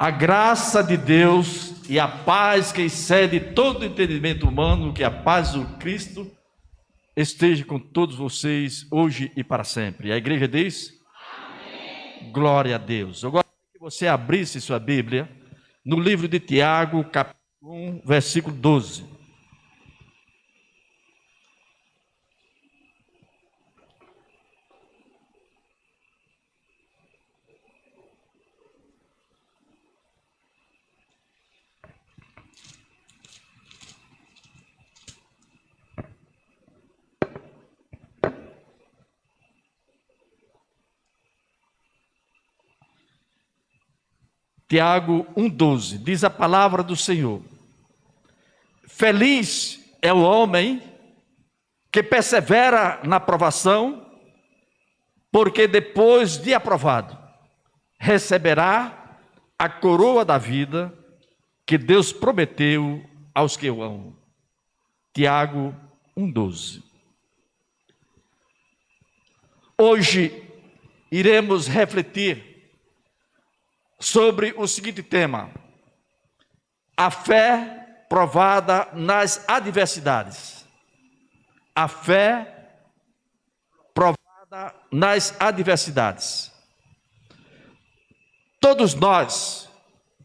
A graça de Deus e a paz que excede todo entendimento humano, que a paz do Cristo esteja com todos vocês hoje e para sempre. A igreja diz: amém. Glória a Deus. Eu gostaria que você abrisse sua Bíblia no livro de Tiago, capítulo 1, versículo 12. Tiago 1,12, diz a palavra do Senhor: feliz é o homem que persevera na provação, porque depois de aprovado, receberá a coroa da vida que Deus prometeu aos que o amam. Tiago 1,12. Hoje iremos refletir sobre o seguinte tema: a fé provada nas adversidades. A fé provada nas adversidades. Todos nós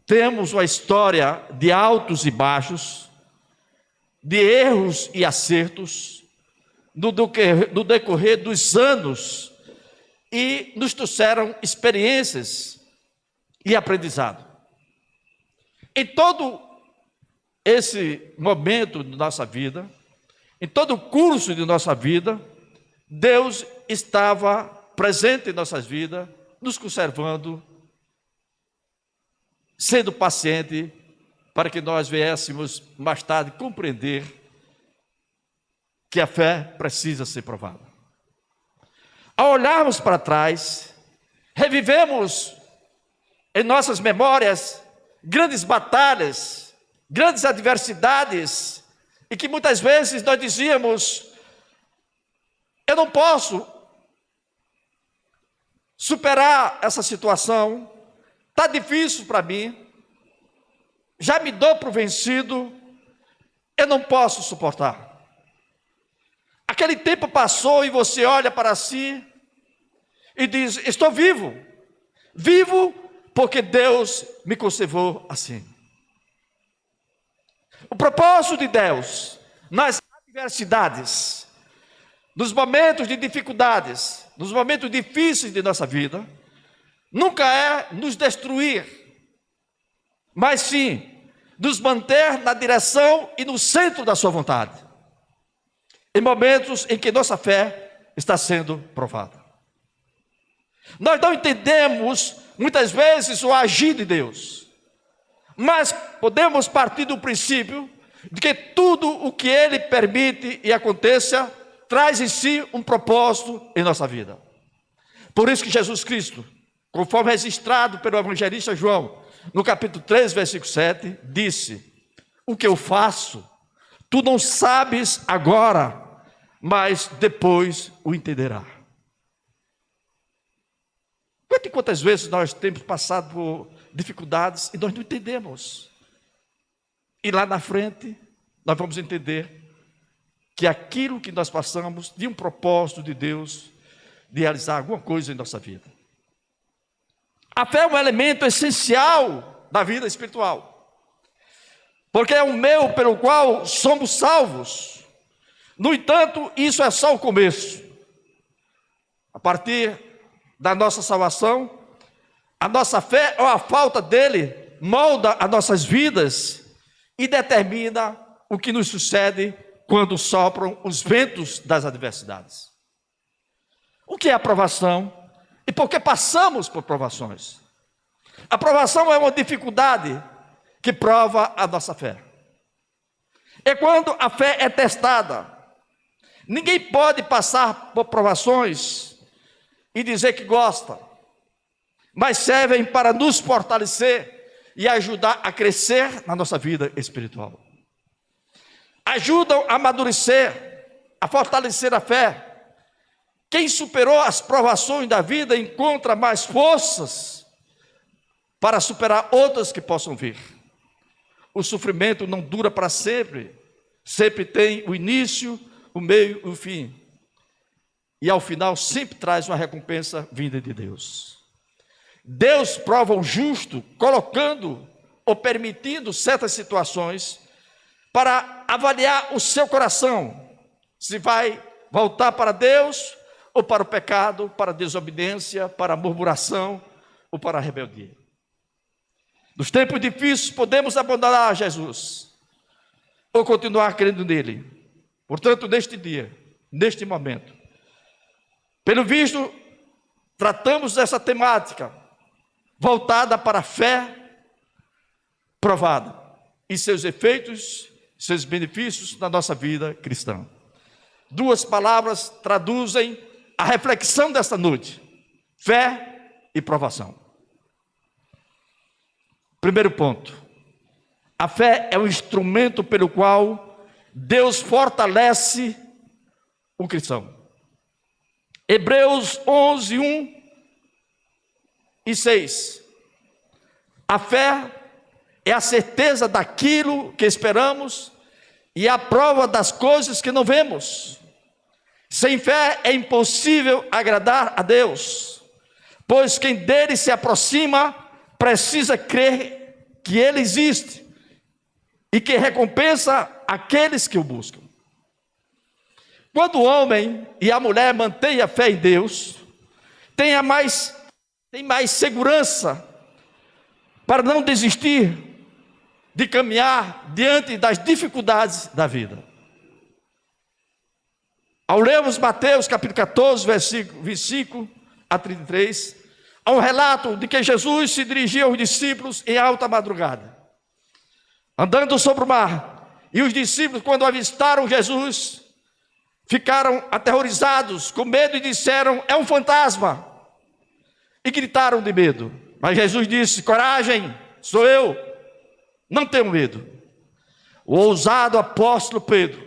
temos uma história de altos e baixos, de erros e acertos, no decorrer dos anos, e nos trouxeram experiências e aprendizado. Em todo esse momento de nossa vida, em todo o curso de nossa vida, Deus estava presente em nossas vidas, nos conservando, sendo paciente, para que nós viéssemos mais tarde compreender que a fé precisa ser provada. Ao olharmos para trás, revivemos em nossas memórias grandes batalhas, grandes adversidades, e que muitas vezes nós dizíamos: eu não posso superar essa situação, está difícil para mim, já me dou por vencido, eu não posso suportar. Aquele tempo passou e você olha para si e diz: estou vivo, vivo porque Deus me conservou assim. O propósito de Deus nas adversidades, nos momentos de dificuldades, nos momentos difíceis de nossa vida, nunca é nos destruir, mas sim nos manter na direção e no centro da sua vontade, em momentos em que nossa fé está sendo provada. Nós não entendemos muitas vezes o agir de Deus, mas podemos partir do princípio de que tudo o que Ele permite e aconteça traz em si um propósito em nossa vida. Por isso que Jesus Cristo, conforme registrado pelo evangelista João, no capítulo 3, versículo 7, disse: o que eu faço, tu não sabes agora, mas depois o entenderá. Quantas vezes nós temos passado por dificuldades e nós não entendemos. E lá na frente, nós vamos entender que aquilo que nós passamos tinha um propósito de Deus de realizar alguma coisa em nossa vida. A fé é um elemento essencial da vida espiritual, porque é o meio pelo qual somos salvos. No entanto, isso é só o começo. A partir da nossa salvação, a nossa fé ou a falta dele molda as nossas vidas e determina o que nos sucede quando sopram os ventos das adversidades. O que é a provação e por que passamos por provações? A provação é uma dificuldade que prova a nossa fé. É quando a fé é testada. Ninguém pode passar por provações e dizer que gosta, mas servem para nos fortalecer e ajudar a crescer na nossa vida espiritual. Ajudam a amadurecer, a fortalecer a fé. Quem superou as provações da vida encontra mais forças para superar outras que possam vir. O sofrimento não dura para sempre, sempre tem o início, o meio e o fim. E ao final sempre traz uma recompensa vinda de Deus. Deus prova o justo colocando ou permitindo certas situações para avaliar o seu coração, se vai voltar para Deus ou para o pecado, para a desobediência, para a murmuração ou para a rebeldia. Nos tempos difíceis podemos abandonar Jesus ou continuar crendo nele. Portanto, neste dia, neste momento, pelo visto, tratamos dessa temática voltada para a fé provada e seus efeitos, seus benefícios na nossa vida cristã. Duas palavras traduzem a reflexão desta noite: fé e provação. Primeiro ponto: a fé é o instrumento pelo qual Deus fortalece o cristão. Hebreus 11, 1 e 6. A fé é a certeza daquilo que esperamos e a prova das coisas que não vemos. Sem fé é impossível agradar a Deus, pois quem dele se aproxima precisa crer que ele existe e que recompensa aqueles que o buscam. Quando o homem e a mulher mantêm a fé em Deus, tem mais segurança para não desistir de caminhar diante das dificuldades da vida. Ao lermos Mateus capítulo 14, versículo 25 a 33, há um relato de que Jesus se dirigia aos discípulos em alta madrugada, andando sobre o mar, e os discípulos, quando avistaram Jesus, ficaram aterrorizados, com medo, e disseram: é um fantasma, e gritaram de medo. Mas Jesus disse: coragem, sou eu, não tenham medo. O ousado apóstolo Pedro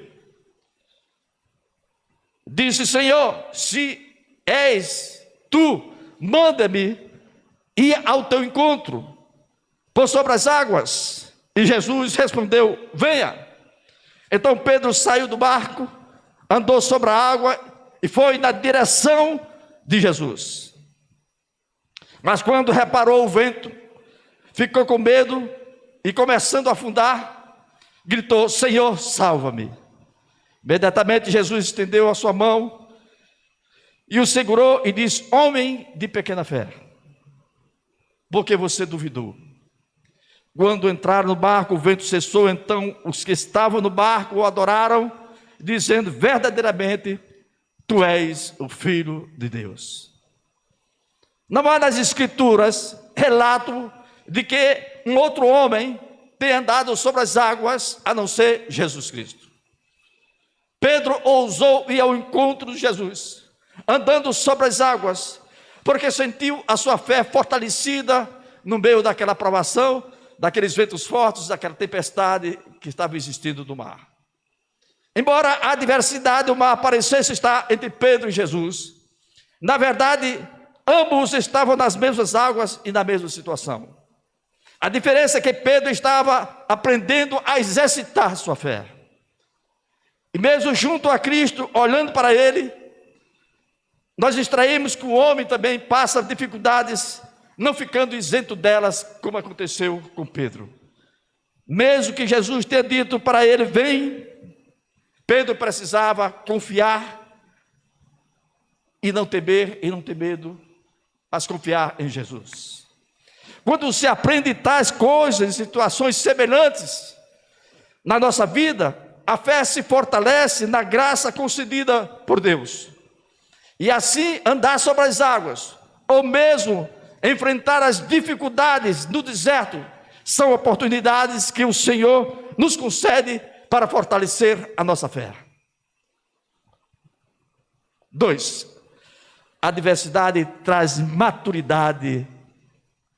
disse: Senhor, se és tu, manda-me ir ao teu encontro por sobre as águas. E Jesus respondeu: venha. Então Pedro saiu do barco, andou sobre a água e foi na direção de Jesus. Mas quando reparou o vento, ficou com medo e, começando a afundar, gritou: Senhor, salva-me. Imediatamente Jesus estendeu a sua mão e o segurou e disse: homem de pequena fé, por que você duvidou? Quando entraram no barco, o vento cessou. Então os que estavam no barco o adoraram, dizendo: verdadeiramente tu és o Filho de Deus. Não há nas Escrituras relato de que um outro homem tenha andado sobre as águas a não ser Jesus Cristo. Pedro ousou ir ao encontro de Jesus, andando sobre as águas, porque sentiu a sua fé fortalecida no meio daquela provação, daqueles ventos fortes, daquela tempestade que estava existindo no mar. Embora a adversidade do mar parecesse estar entre Pedro e Jesus, na verdade, ambos estavam nas mesmas águas e na mesma situação. A diferença é que Pedro estava aprendendo a exercitar sua fé. E mesmo junto a Cristo, olhando para Ele, nós extraímos que o homem também passa dificuldades, não ficando isento delas, como aconteceu com Pedro. Mesmo que Jesus tenha dito para ele: vem, Pedro precisava confiar e não temer, e não ter medo, mas confiar em Jesus. Quando se aprende tais coisas, em situações semelhantes na nossa vida, a fé se fortalece na graça concedida por Deus. E assim andar sobre as águas, ou mesmo enfrentar as dificuldades no deserto, são oportunidades que o Senhor nos concede para fortalecer a nossa fé. 2. A adversidade traz maturidade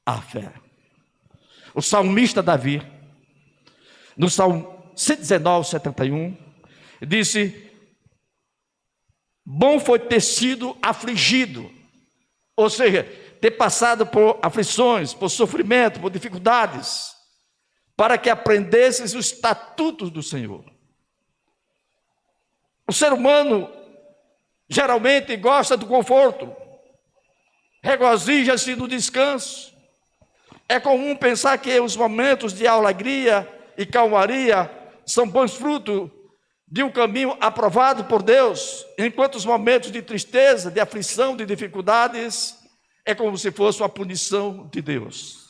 à fé. O salmista Davi, no Salmo 119, 71, disse: bom foi ter sido afligido, ou seja, ter passado por aflições, por sofrimento, por dificuldades, para que aprendesses os estatutos do Senhor. O ser humano geralmente gosta do conforto, regozija-se no descanso. É comum pensar que os momentos de alegria e calmaria são bons frutos de um caminho aprovado por Deus, enquanto os momentos de tristeza, de aflição, de dificuldades, é como se fosse uma punição de Deus.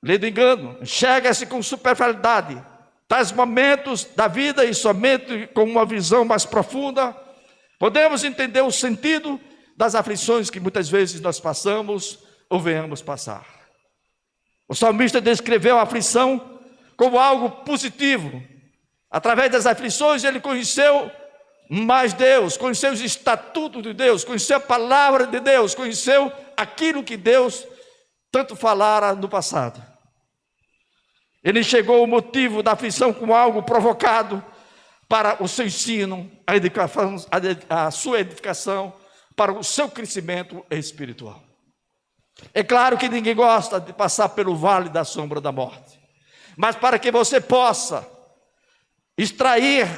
Lei do engano, enxerga-se com superficialidade tais momentos da vida e somente com uma visão mais profunda podemos entender o sentido das aflições que muitas vezes nós passamos ou venhamos passar. O salmista descreveu a aflição como algo positivo. Através das aflições ele conheceu mais Deus, conheceu os estatutos de Deus, conheceu a palavra de Deus, conheceu aquilo que Deus tanto falara no passado. Ele enxergou o motivo da aflição como algo provocado para o seu ensino, a sua edificação, para o seu crescimento espiritual. É claro que ninguém gosta de passar pelo vale da sombra da morte, mas para que você possa extrair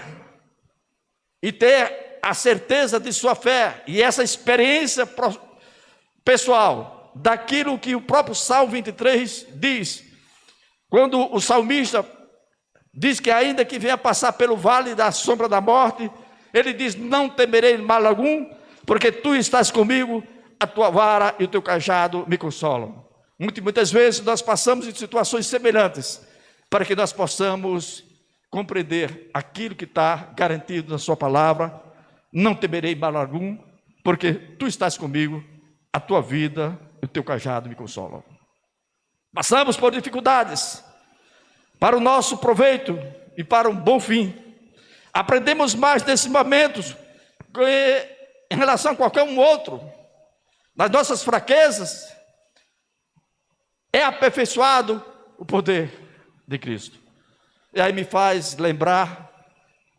e ter a certeza de sua fé e essa experiência pessoal daquilo que o próprio Salmo 23 diz, quando o salmista diz que ainda que venha passar pelo vale da sombra da morte, ele diz: não temerei mal algum, porque tu estás comigo, a tua vara e o teu cajado me consolam. Muitas vezes nós passamos em situações semelhantes, para que nós possamos compreender aquilo que está garantido na sua palavra. Não temerei mal algum, porque tu estás comigo, a tua vida e o teu cajado me consolam. Passamos por dificuldades, para o nosso proveito e para um bom fim. Aprendemos mais nesses momentos, em relação a qualquer um outro. Nas nossas fraquezas, é aperfeiçoado o poder de Cristo. E aí me faz lembrar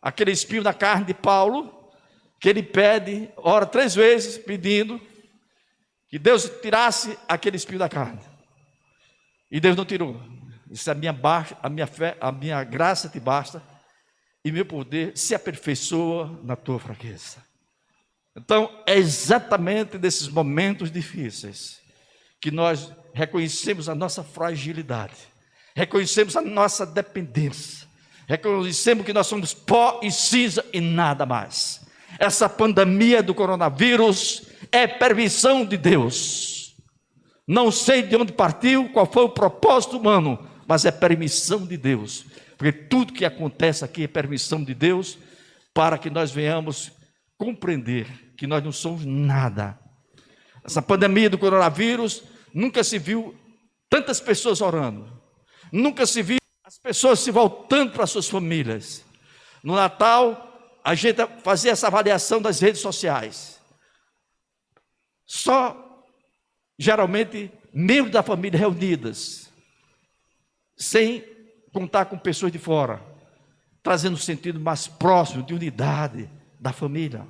aquele espinho na carne de Paulo, que ele pede, ora 3 vezes, pedindo que Deus tirasse aquele espinho da carne. E Deus não tirou. Disse: a minha fé, a minha graça te basta, e meu poder se aperfeiçoa na tua fraqueza. Então, é exatamente nesses momentos difíceis que nós reconhecemos a nossa fragilidade, reconhecemos a nossa dependência, reconhecemos que nós somos pó e cinza e nada mais. Essa pandemia do coronavírus é permissão de Deus. Não sei de onde partiu, qual foi o propósito humano, mas é permissão de Deus, porque tudo que acontece aqui é permissão de Deus, para que nós venhamos compreender que nós não somos nada. Essa pandemia do coronavírus, nunca se viu tantas pessoas orando, nunca se viu as pessoas se voltando para suas famílias. No Natal, a gente fazia essa avaliação das redes sociais. Só, geralmente, membros da família reunidas, sem contar com pessoas de fora, trazendo um sentido mais próximo de unidade da família.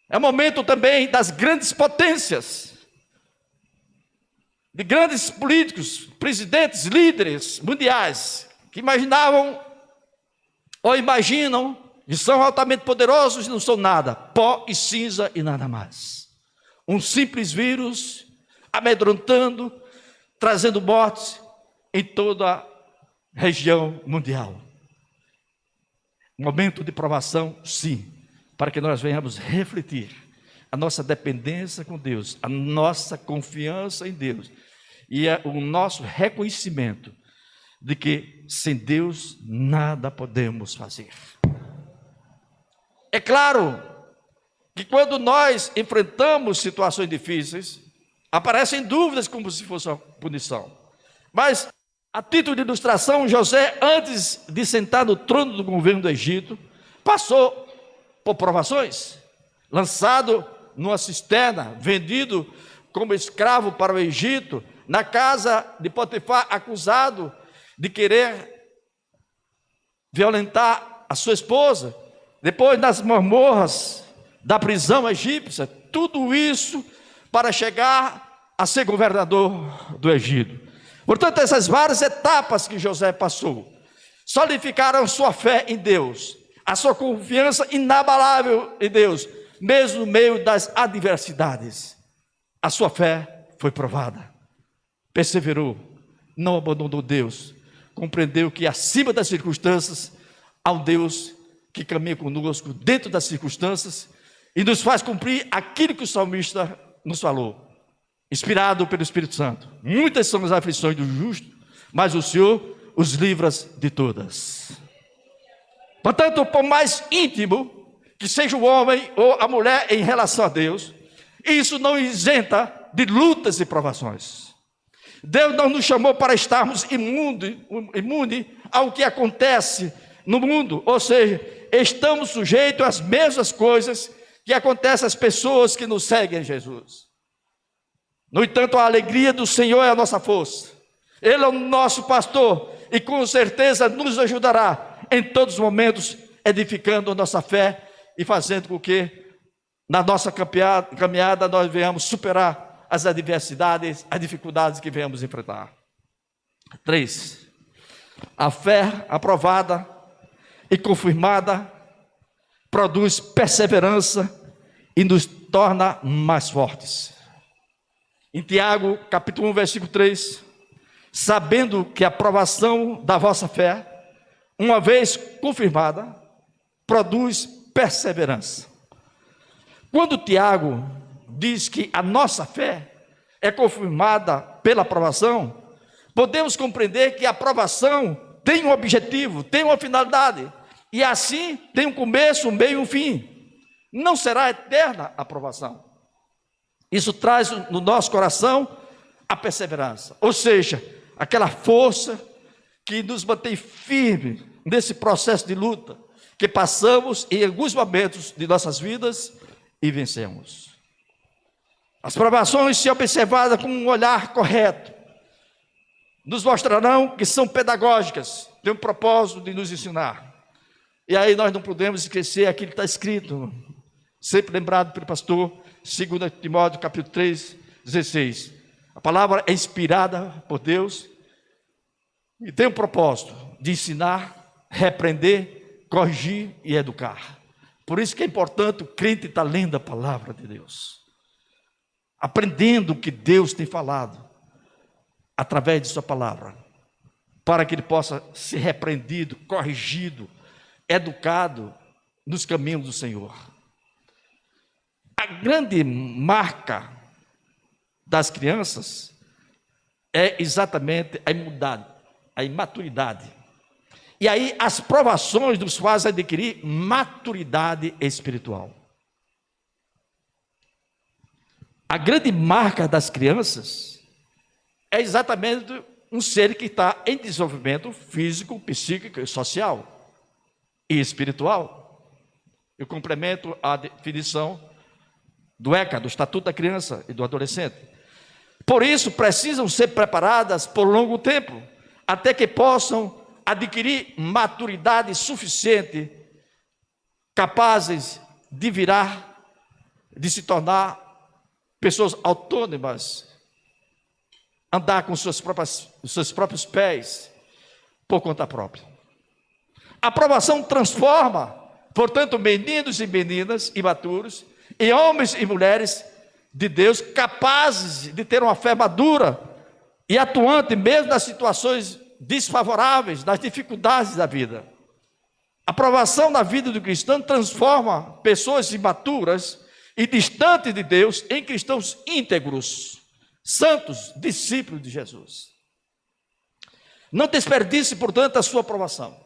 É o momento também das grandes potências, de grandes políticos, presidentes, líderes mundiais, que imaginavam ou imaginam que são altamente poderosos e não são nada, pó e cinza e nada mais. Um simples vírus amedrontando, trazendo mortes em toda a região mundial. Momento de provação, sim, para que nós venhamos refletir a nossa dependência com Deus, a nossa confiança em Deus e o nosso reconhecimento de que sem Deus nada podemos fazer. É claro que quando nós enfrentamos situações difíceis, aparecem dúvidas como se fosse uma punição. Mas, a título de ilustração, José, antes de sentar no trono do governo do Egito, passou por provações, lançado numa cisterna, vendido como escravo para o Egito, na casa de Potifar, acusado de querer violentar a sua esposa, depois nas masmorras da prisão egípcia. Tudo isso para chegar a ser governador do Egito. Portanto, essas várias etapas que José passou solidificaram sua fé em Deus, a sua confiança inabalável em Deus, mesmo no meio das adversidades. A sua fé foi provada, perseverou, não abandonou Deus, compreendeu que acima das circunstâncias há um Deus que caminha conosco dentro das circunstâncias e nos faz cumprir aquilo que o salmista nos falou, inspirado pelo Espírito Santo. Muitas são as aflições do justo, mas o Senhor os livra de todas. Portanto, por mais íntimo que seja o homem ou a mulher em relação a Deus, isso não isenta de lutas e provações. Deus não nos chamou para estarmos imune ao que acontece no mundo, ou seja, estamos sujeitos às mesmas coisas que acontecem às pessoas que nos seguem em Jesus. No entanto, a alegria do Senhor é a nossa força. Ele é o nosso pastor e com certeza nos ajudará em todos os momentos, edificando a nossa fé e fazendo com que na nossa caminhada nós venhamos superar as adversidades, as dificuldades que venhamos enfrentar. 3. A fé aprovada e confirmada produz perseverança e nos torna mais fortes. Em Tiago, capítulo 1, versículo 3, sabendo que a aprovação da vossa fé, uma vez confirmada, produz perseverança. Quando Tiago diz que a nossa fé é confirmada pela aprovação, podemos compreender que a aprovação tem um objetivo, tem uma finalidade, e assim tem um começo, um meio e um fim. Não será eterna a aprovação. Isso traz no nosso coração a perseverança, ou seja, aquela força que nos mantém firme nesse processo de luta que passamos em alguns momentos de nossas vidas e vencemos. As provações, se observadas com um olhar correto, nos mostrarão que são pedagógicas, têm um propósito de nos ensinar. E aí nós não podemos esquecer aquilo que está escrito, sempre lembrado pelo pastor, 2 Timóteo capítulo 3, 16. A palavra é inspirada por Deus e tem um propósito de ensinar, repreender, corrigir e educar. Por isso que é importante o crente estar lendo a palavra de Deus, aprendendo o que Deus tem falado através de sua palavra, para que ele possa ser repreendido, corrigido, educado nos caminhos do Senhor. A grande marca das crianças é exatamente a imaturidade. E aí as provações nos fazem adquirir maturidade espiritual. A grande marca das crianças é exatamente um ser que está em desenvolvimento físico, psíquico, social e espiritual. Eu complemento a definição do ECA, do Estatuto da Criança e do Adolescente. Por isso, precisam ser preparadas por longo tempo, até que possam adquirir maturidade suficiente, capazes de de se tornar pessoas autônomas, andar com os seus próprios pés, por conta própria. A aprovação transforma, portanto, meninos e meninas imaturos, em homens e mulheres de Deus, capazes de ter uma fé madura e atuante, mesmo nas situações desfavoráveis, nas dificuldades da vida. A aprovação na vida do cristão transforma pessoas imaturas e distantes de Deus em cristãos íntegros, santos, discípulos de Jesus. Não desperdice, portanto, a sua aprovação.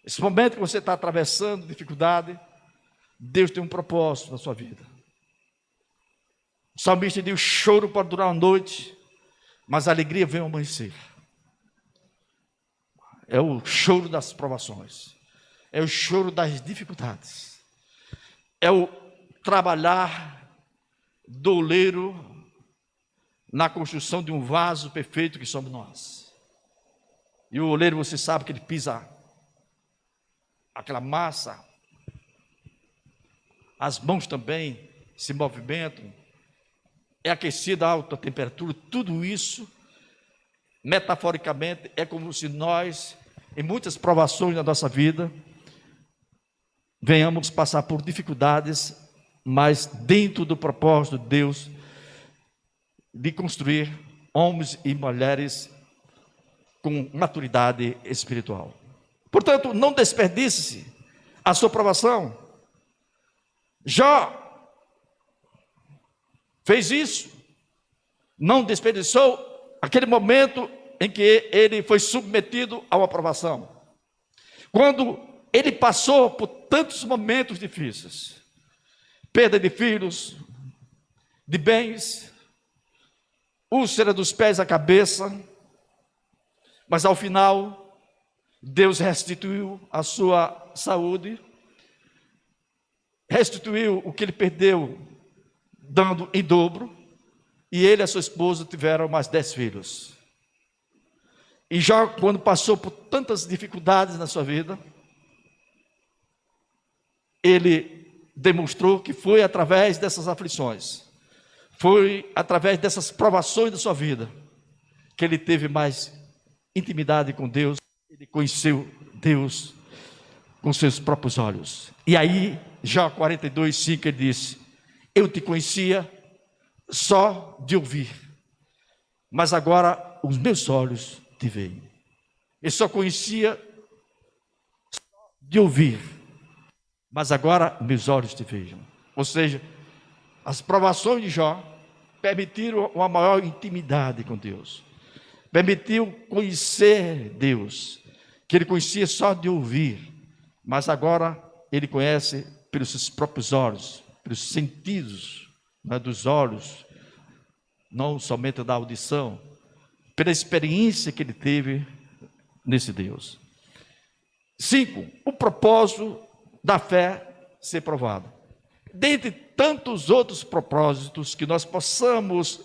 Esse momento que você está atravessando dificuldade, Deus tem um propósito na sua vida. O salmista diz: o choro pode durar uma noite, mas a alegria vem ao amanhecer. É o choro das provações, é o choro das dificuldades, é o trabalhar do oleiro na construção de um vaso perfeito que somos nós. E o oleiro, você sabe que ele pisa aquela massa, as mãos também se movimentam, é aquecida a alta temperatura, tudo isso, metaforicamente, é como se nós, em muitas provações na nossa vida, venhamos passar por dificuldades, mas dentro do propósito de Deus, de construir homens e mulheres com maturidade espiritual. Portanto, não desperdice a sua provação. Jó fez isso, não desperdiçou aquele momento em que ele foi submetido a uma provação. Quando ele passou por tantos momentos difíceis, perda de filhos, de bens, úlcera dos pés à cabeça, mas ao final, Deus restituiu a sua saúde, restituiu o que ele perdeu, dando em dobro, e ele e a sua esposa tiveram mais 10 filhos. E já quando passou por tantas dificuldades na sua vida, ele demonstrou que foi através dessas aflições, foi através dessas provações da sua vida, que ele teve mais intimidade com Deus, ele conheceu Deus com seus próprios olhos. E aí, já 42:5, ele disse: eu te conhecia só de ouvir, mas agora os meus olhos te veem. Eu só conhecia de ouvir, mas agora meus olhos te vejam. Ou seja, as provações de Jó permitiram uma maior intimidade com Deus, permitiu conhecer Deus, que ele conhecia só de ouvir, mas agora ele conhece pelos seus próprios olhos, pelos sentidos, né, dos olhos, não somente da audição, pela experiência que ele teve nesse Deus. 5, o propósito da fé ser provado. Dentre tantos outros propósitos que nós possamos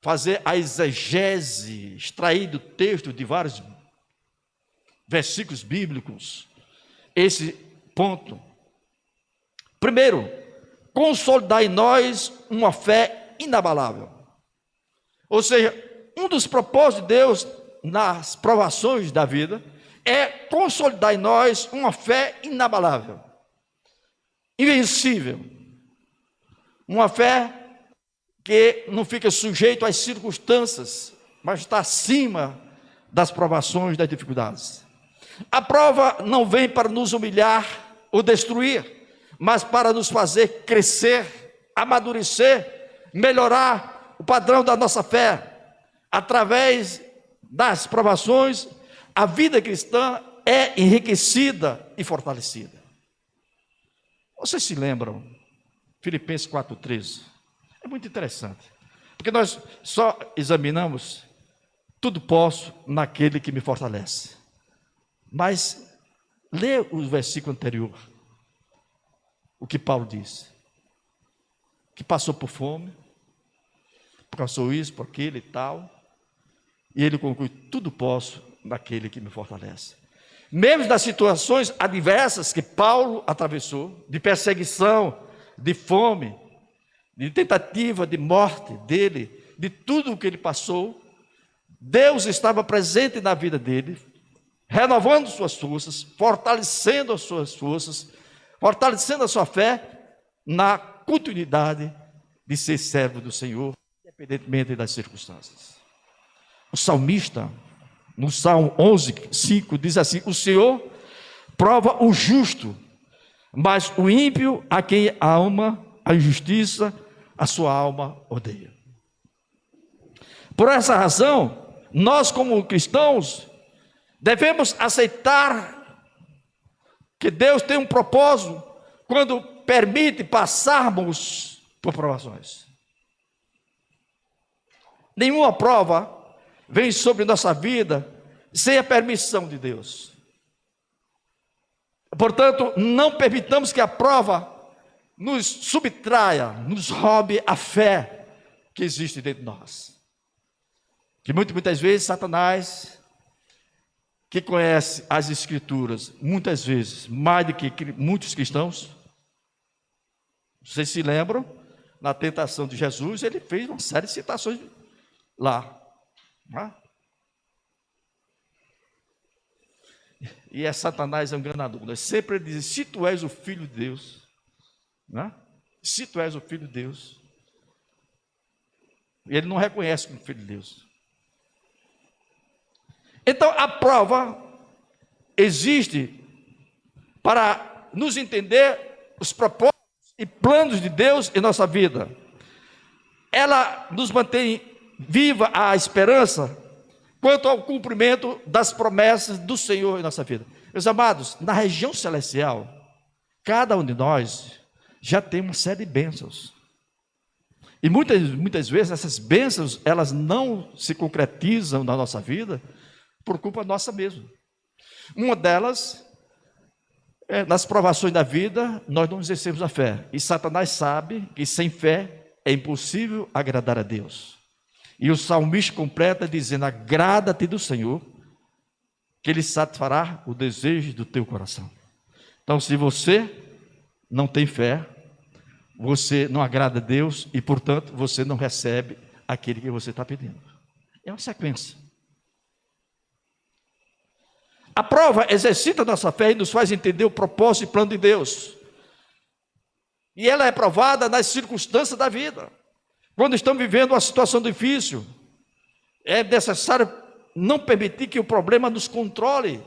fazer a exegese, extrair do texto de vários versículos bíblicos, esse ponto. Primeiro, consolidar em nós uma fé inabalável. Ou seja, um dos propósitos de Deus nas provações da vida é consolidar em nós uma fé inabalável, invencível, uma fé que não fica sujeito às circunstâncias, mas está acima das provações, das dificuldades. A prova não vem para nos humilhar ou destruir, mas para nos fazer crescer, amadurecer, melhorar o padrão da nossa fé. Através das provações, a vida cristã é enriquecida e fortalecida. Vocês se lembram? Filipenses 4:13. É muito interessante, porque nós só examinamos tudo posso naquele que me fortalece. Mas lê o versículo anterior, o que Paulo diz, que passou por fome, passou isso, por aquilo e tal, e ele conclui: tudo posso naquele que me fortalece. Mesmo das situações adversas que Paulo atravessou, de perseguição, de fome, de tentativa de morte dele, de tudo o que ele passou, Deus estava presente na vida dele, renovando suas forças, fortalecendo as suas forças, fortalecendo a sua fé na continuidade de ser servo do Senhor, independentemente das circunstâncias. O salmista, no Salmo 11:5, diz assim: o Senhor prova o justo, mas o ímpio, a quem ama a injustiça, a sua alma odeia. Por essa razão, nós como cristãos devemos aceitar que Deus tem um propósito quando permite passarmos por provações. Nenhuma prova vem sobre nossa vida sem a permissão de Deus. Portanto, não permitamos que a prova nos subtraia, nos roube a fé que existe dentro de nós. Que muitas vezes Satanás, que conhece as Escrituras, muitas vezes, mais do que muitos cristãos, vocês se lembram, na tentação de Jesus, ele fez uma série de citações lá. E Satanás é um enganador. Sempre ele diz: se tu és o filho de Deus, se tu és o filho de Deus, e ele não reconhece como filho de Deus. Então a prova existe para nos entender os propósitos e planos de Deus em nossa vida. Ela nos mantém viva a esperança quanto ao cumprimento das promessas do Senhor em nossa vida. Meus amados, na região celestial, cada um de nós já tem uma série de bênçãos. E muitas vezes essas bênçãos, elas não se concretizam na nossa vida por culpa nossa mesmo. Uma delas nas provações da vida, nós não exercemos a fé. E Satanás sabe que sem fé é impossível agradar a Deus. E o salmista completa dizendo: agrada-te do Senhor, que Ele satisfará o desejo do teu coração. Então, se você não tem fé, você não agrada a Deus e, portanto, você não recebe aquele que você está pedindo. É uma sequência. A prova exercita a nossa fé e nos faz entender o propósito e plano de Deus. E ela é provada nas circunstâncias da vida. Quando estamos vivendo uma situação difícil, é necessário não permitir que o problema nos controle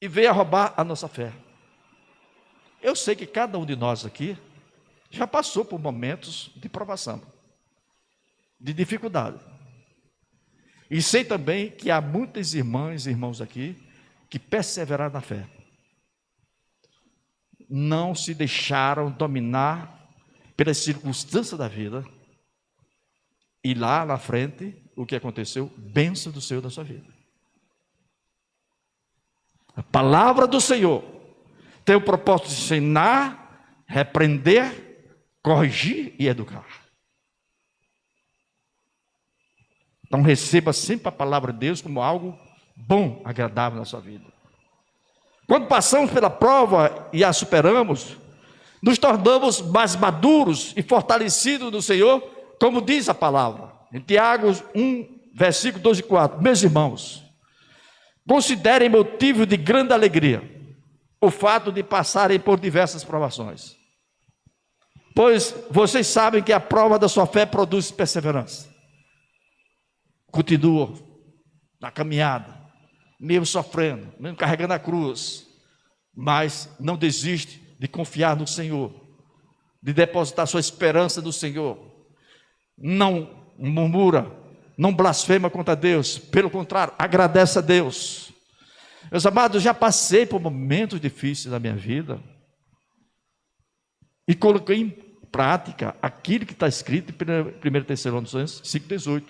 e venha roubar a nossa fé. Eu sei que cada um de nós aqui já passou por momentos de provação, de dificuldade. E sei também que há muitas irmãs e irmãos aqui que perseveraram na fé. Não se deixaram dominar pelas circunstâncias da vida. E lá na frente, o que aconteceu? Bênção do Senhor da sua vida. A palavra do Senhor tem o propósito de ensinar, repreender, corrigir e educar. Então receba sempre a palavra de Deus como algo bom, agradável na sua vida. Quando passamos pela prova e a superamos, nos tornamos mais maduros e fortalecidos no Senhor, como diz a palavra, em Tiago 1, versículo 12 e 4. Meus irmãos, considerem motivo de grande alegria o fato de passarem por diversas provações, pois vocês sabem que a prova da sua fé produz perseverança. Continua na caminhada, mesmo sofrendo, mesmo carregando a cruz, mas não desiste de confiar no Senhor, de depositar sua esperança no Senhor. Não murmura, não blasfema contra Deus, pelo contrário, agradece a Deus. Meus amados, já passei por momentos difíceis na minha vida e coloquei em prática aquilo que está escrito em 1 Tessalonicenses 5,18.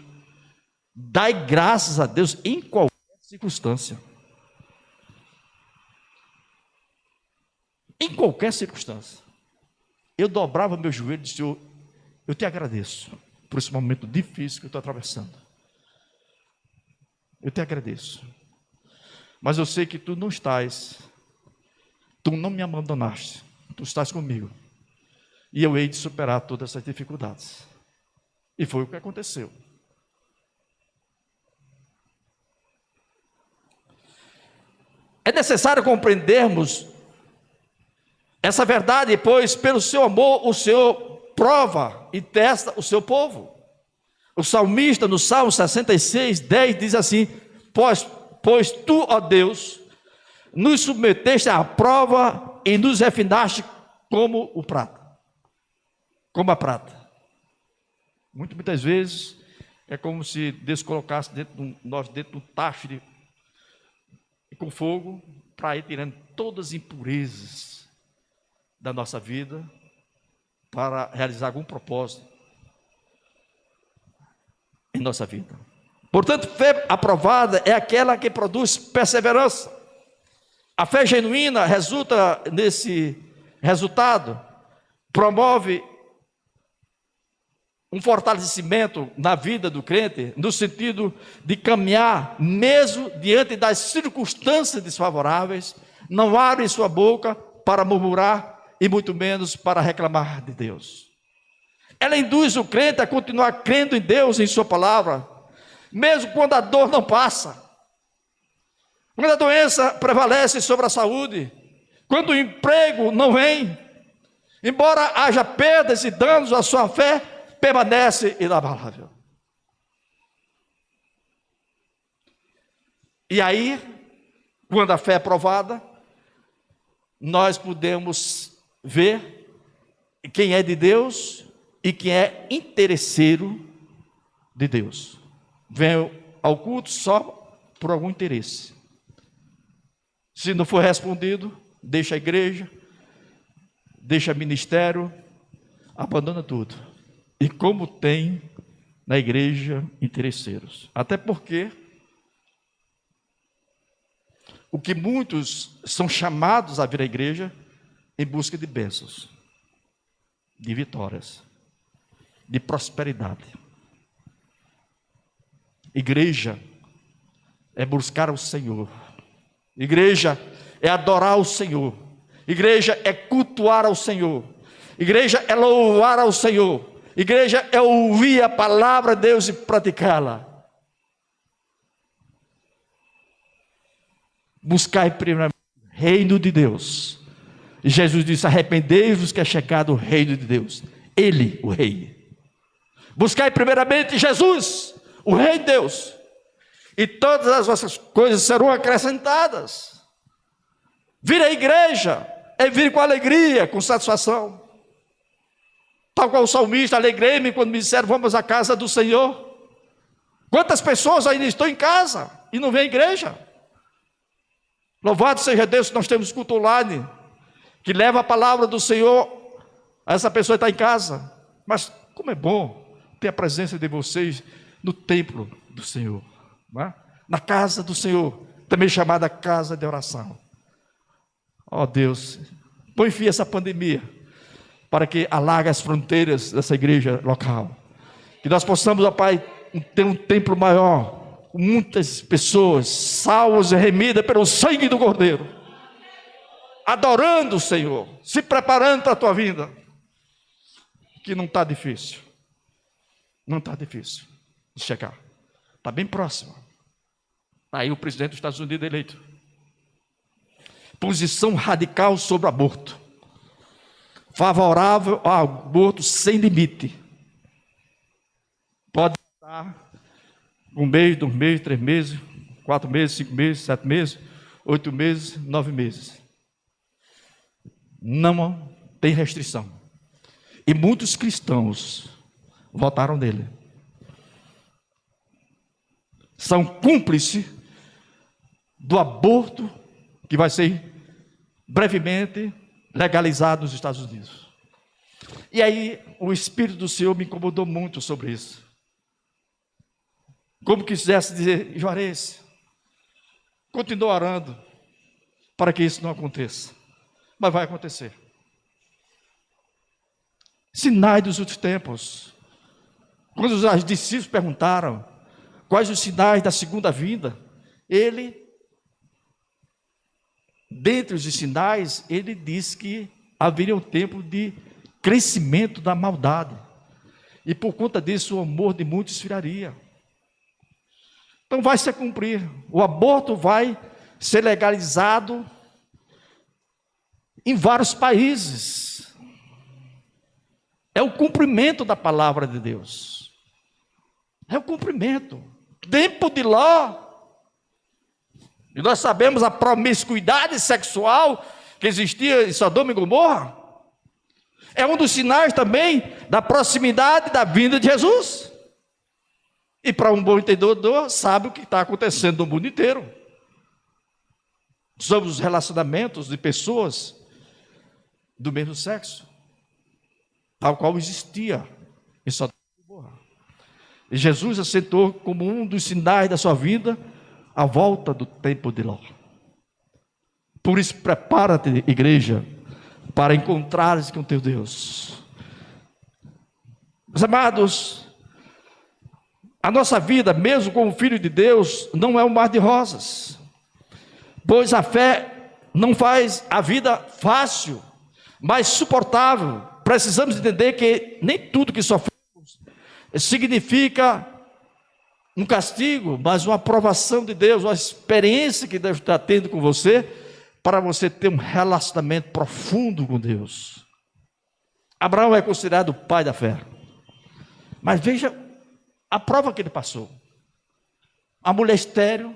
Dai graças a Deus em qualquer circunstância. Em qualquer circunstância. Eu dobrava meu joelho e disse: Senhor, eu te agradeço por esse momento difícil que eu estou atravessando. Eu te agradeço. Mas eu sei que tu não me abandonaste, tu estás comigo. E eu hei de superar todas essas dificuldades. E foi o que aconteceu. É necessário compreendermos essa verdade, pois pelo seu amor o Senhor prova e testa o seu povo. O salmista no Salmo 66, 10 diz assim: Pois tu, ó Deus, nos submeteste à prova e nos refinaste como o prata, como a prata. Muitas vezes é como se Deus colocasse nós dentro de um tacho com fogo, para ir tirando todas as impurezas da nossa vida, para realizar algum propósito em nossa vida. Portanto, fé aprovada é aquela que produz perseverança. A fé genuína resulta nesse resultado, promove um fortalecimento na vida do crente, no sentido de caminhar, mesmo diante das circunstâncias desfavoráveis, não abre sua boca para murmurar e muito menos para reclamar de Deus. Ela induz o crente a continuar crendo em Deus e em sua palavra, mesmo quando a dor não passa, quando a doença prevalece sobre a saúde, quando o emprego não vem, embora haja perdas e danos, a sua fé permanece inabalável. E aí, quando a fé é provada, nós podemos ver quem é de Deus e quem é interesseiro de Deus. Vem ao culto só por algum interesse. Se não for respondido, deixa a igreja, deixa ministério, abandona tudo. E como tem na igreja interesseiros. Até porque o que muitos são chamados a vir à igreja em busca de bênçãos, de vitórias, de prosperidade. Igreja é buscar o Senhor. Igreja é adorar o Senhor. Igreja é cultuar ao Senhor. Igreja é louvar ao Senhor. Igreja é ouvir a palavra de Deus e praticá-la. Buscai primeiramente o reino de Deus. E Jesus disse: arrependei-vos que é chegado o reino de Deus. Ele, o rei. Buscai primeiramente Jesus, o rei de Deus. E todas as vossas coisas serão acrescentadas. Vir à igreja é vir com alegria, com satisfação. Tal qual o salmista: alegrei-me quando me disseram vamos à casa do Senhor. Quantas pessoas ainda estão em casa e não vêm à igreja? Louvado seja Deus que nós temos culto online, que leva a palavra do Senhor a essa pessoa que está em casa. Mas como é bom ter a presença de vocês no templo do Senhor, não é? Na casa do Senhor, também chamada casa de oração. Ó Deus, põe fim a essa pandemia, para que alargue as fronteiras dessa igreja local. Que nós possamos, ó Pai, ter um templo maior, com muitas pessoas salvas e remidas pelo sangue do Cordeiro, adorando o Senhor, se preparando para a tua vinda, que não está difícil, não está difícil de chegar, está bem próximo. Está aí o presidente dos Estados Unidos eleito. Posição radical sobre o aborto, favorável ao aborto sem limite. Pode estar 1 mês, 2 meses, 3 meses, 4 meses, 5 meses, 7 meses, 8 meses, 9 meses. Não tem restrição. E muitos cristãos votaram nele. São cúmplices do aborto que vai ser brevemente legalizado nos Estados Unidos. E aí o Espírito do Senhor me incomodou muito sobre isso. Como quisesse dizer: Juarez, continua orando para que isso não aconteça. Mas vai acontecer. Sinais dos últimos tempos. Quando os discípulos perguntaram quais os sinais da segunda vinda, dentre os sinais, ele disse que haveria um tempo de crescimento da maldade. E por conta disso o amor de muitos esfriaria. Então vai se cumprir. O aborto vai ser legalizado em vários países. É o cumprimento da palavra de Deus. É o cumprimento. Tempo de Ló. E nós sabemos a promiscuidade sexual que existia em Sodoma e Gomorra. É um dos sinais também da proximidade da vinda de Jesus. E para um bom entendedor, sabe o que está acontecendo no mundo inteiro. Sobre os relacionamentos de pessoas do mesmo sexo, tal qual existia em Sodoma e Gomorra. E Jesus assentou como um dos sinais da sua vida a volta do tempo de Ló. Por isso, prepara-te, igreja, para encontrares com teu Deus. Meus amados, a nossa vida, mesmo como filho de Deus, não é um mar de rosas, pois a fé não faz a vida fácil, mas suportável, precisamos entender que nem tudo que sofremos significa um castigo, mas uma aprovação de Deus, uma experiência que Deus está tendo com você, para você ter um relacionamento profundo com Deus. Abraão é considerado o pai da fé. Mas veja a prova que ele passou. A mulher estéril,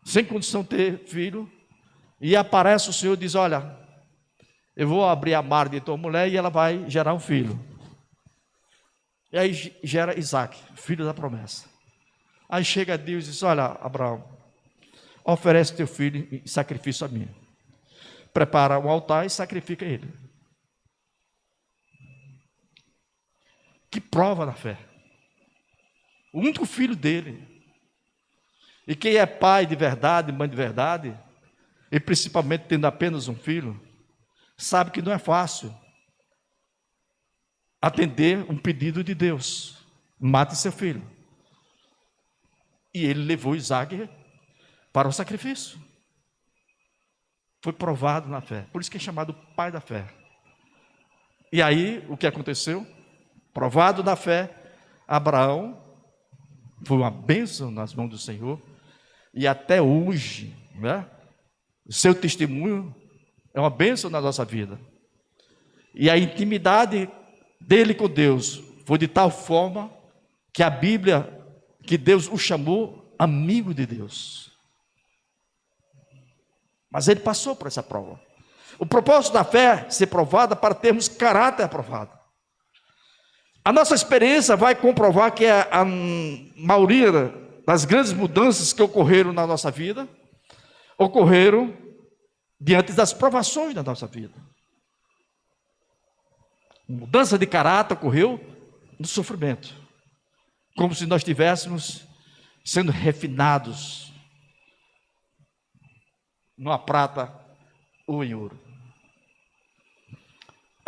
sem condição de ter filho, e aparece o Senhor e diz: olha, eu vou abrir a mar de tua mulher e ela vai gerar um filho. E aí gera Isaac, filho da promessa. Aí chega Deus e diz: olha, Abraão, oferece teu filho em sacrifício a mim. Prepara um altar e sacrifica ele. Que prova da fé. O único filho dele. E quem é pai de verdade, mãe de verdade, e principalmente tendo apenas um filho, sabe que não é fácil atender um pedido de Deus: mate seu filho. E ele levou Isaac para o sacrifício. Foi provado na fé. Por isso que é chamado pai da fé. E aí, o que aconteceu? Provado na fé, Abraão foi uma bênção nas mãos do Senhor. E até hoje, né, o seu testemunho é uma bênção na nossa vida. E a intimidade dele com Deus foi de tal forma que a Bíblia, que Deus o chamou amigo de Deus. Mas ele passou por essa prova. O propósito da fé é ser provada para termos caráter aprovado. A nossa experiência vai comprovar que a maioria das grandes mudanças que ocorreram na nossa vida, ocorreram diante das provações da nossa vida. Mudança de caráter ocorreu no sofrimento, como se nós estivéssemos sendo refinados numa prata ou em ouro.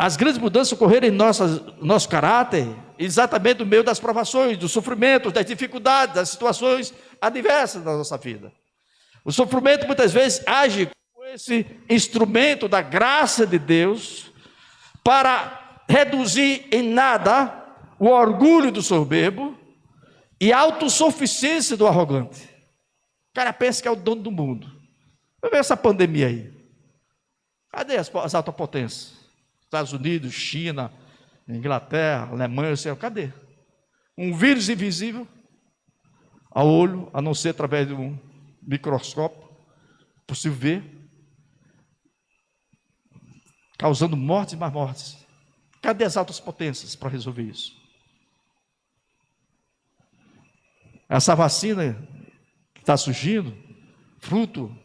As grandes mudanças ocorreram em nosso caráter exatamente no meio das provações, dos sofrimentos, das dificuldades, das situações adversas da nossa vida. O sofrimento muitas vezes age como esse instrumento da graça de Deus para reduzir em nada o orgulho do soberbo e a autossuficiência do arrogante. O cara pensa que é o dono do mundo. Vamos ver essa pandemia aí. Cadê as autopotências? Estados Unidos, China, Inglaterra, Alemanha, sei lá, cadê? Um vírus invisível a olho, a não ser através de um microscópio, possível ver, causando mortes e mais mortes. Cadê as altas potências para resolver isso? Essa vacina que está surgindo, fruto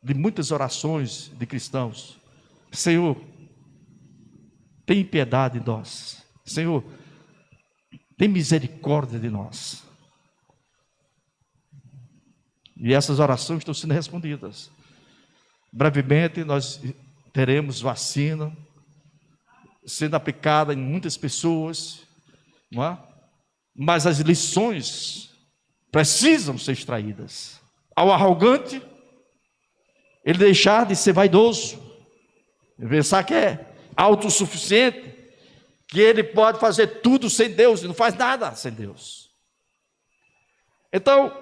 de muitas orações de cristãos. Senhor, tem piedade de nós. Senhor, tem misericórdia de nós. E essas orações estão sendo respondidas. Brevemente nós teremos vacina sendo aplicada em muitas pessoas, não é? Mas as lições precisam ser extraídas. Ao arrogante, ele deixar de ser vaidoso, pensar que é autossuficiente, que ele pode fazer tudo sem Deus, e não faz nada sem Deus. Então,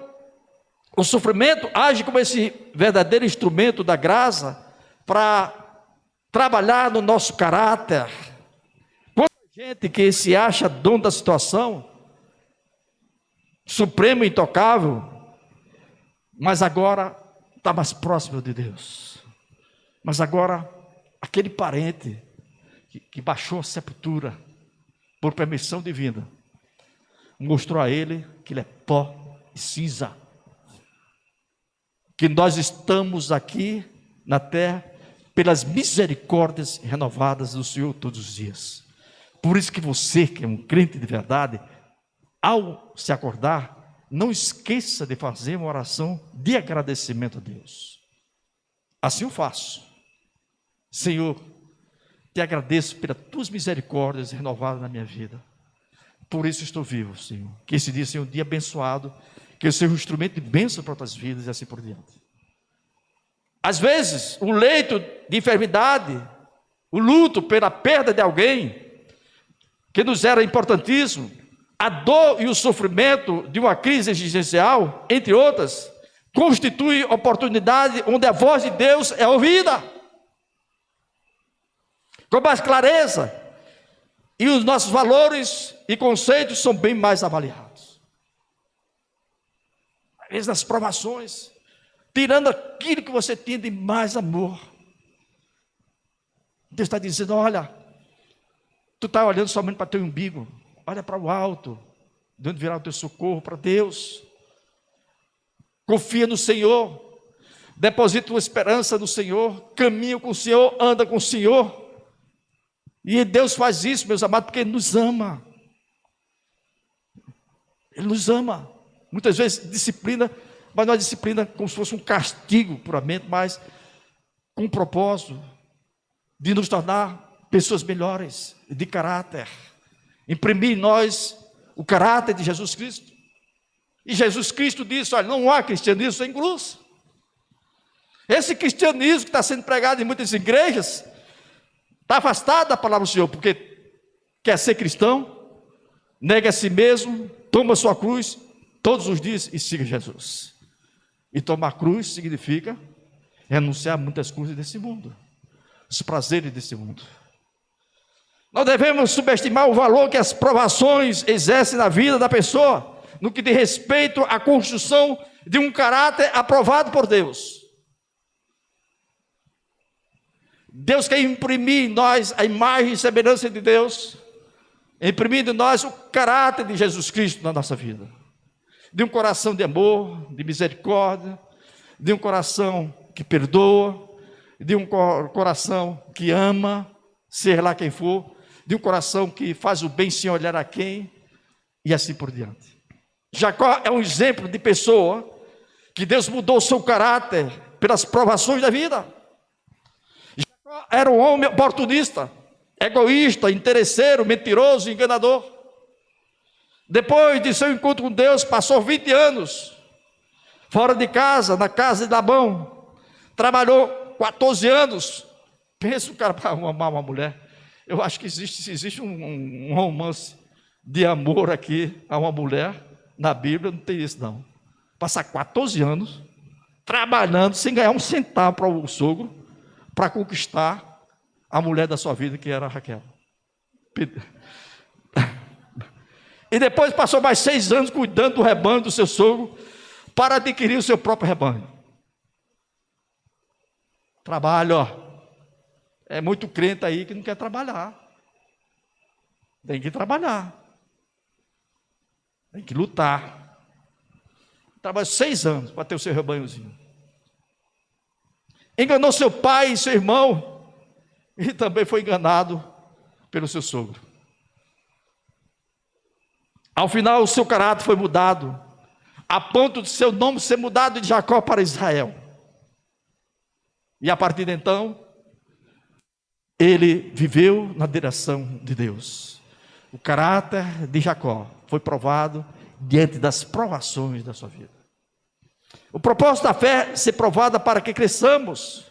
o sofrimento age como esse verdadeiro instrumento da graça para trabalhar no nosso caráter. Quanta gente que se acha dono da situação, supremo e intocável, mas agora está mais próximo de Deus. Mas agora, aquele parente que baixou a sepultura por permissão divina, mostrou a ele que ele é pó e cinza, que nós estamos aqui na terra pelas misericórdias renovadas do Senhor todos os dias. Por isso que você, que é um crente de verdade, ao se acordar, não esqueça de fazer uma oração de agradecimento a Deus. Assim eu faço. Senhor, te agradeço pelas tuas misericórdias renovadas na minha vida. Por isso estou vivo, Senhor. Que esse dia seja um dia abençoado, que eu seja um instrumento de bênção para outras vidas e assim por diante. Às vezes, o leito de enfermidade o luto pela perda de alguém que nos era importantíssimo, a dor e o sofrimento de uma crise existencial, entre outras, constitui oportunidade onde a voz de Deus é ouvida com mais clareza, e os nossos valores e conceitos são bem mais avaliados. Às vezes nas provações, tirando aquilo que você tinha de mais amor, Deus está dizendo: olha, tu está olhando somente para teu umbigo, olha para o alto, de onde virá o teu socorro, para Deus. Confia no Senhor, deposita tua esperança no Senhor, caminha com o Senhor, anda com o Senhor. E Deus faz isso, meus amados, porque Ele nos ama. Ele nos ama. Muitas vezes disciplina, mas não é disciplina como se fosse um castigo puramente, mas com um propósito de nos tornar pessoas melhores, de caráter. Imprimir em nós o caráter de Jesus Cristo. E Jesus Cristo disse: olha, não há cristianismo sem cruz. Esse cristianismo que está sendo pregado em muitas igrejas está afastado da palavra do Senhor, porque quer ser cristão, nega a si mesmo, toma a sua cruz todos os dias e siga Jesus. E tomar cruz significa renunciar a muitas coisas desse mundo, os prazeres desse mundo. Não devemos subestimar o valor que as provações exercem na vida da pessoa, no que diz respeito à construção de um caráter aprovado por Deus. Deus quer imprimir em nós a imagem e semelhança de Deus, imprimindo em nós o caráter de Jesus Cristo na nossa vida. De um coração de amor, de misericórdia, de um coração que perdoa, de um coração que ama, seja lá quem for, de um coração que faz o bem sem olhar a quem, e assim por diante. Jacó é um exemplo de pessoa que Deus mudou o seu caráter pelas provações da vida. Jacó era um homem oportunista, egoísta, interesseiro, mentiroso, enganador. Depois de seu encontro com Deus, passou 20 anos fora de casa, na casa de Labão. Trabalhou 14 anos. Pensa o cara para amar uma mulher. Eu acho que existe um romance de amor aqui a uma mulher. Na Bíblia não tem isso não. Passar 14 anos trabalhando sem ganhar um centavo para o sogro, para conquistar a mulher da sua vida, que era a Raquel. E depois passou mais 6 anos cuidando do rebanho do seu sogro, para adquirir o seu próprio rebanho. Trabalho, ó. É muito crente aí que não quer trabalhar. Tem que trabalhar. Tem que lutar. Trabalhou 6 anos para ter o seu rebanhozinho. Enganou seu pai e seu irmão. E também foi enganado pelo seu sogro. Ao final, o seu caráter foi mudado, a ponto de seu nome ser mudado de Jacó para Israel. E a partir de então, ele viveu na direção de Deus. O caráter de Jacó foi provado diante das provações da sua vida. O propósito da fé é ser provada para que cresçamos.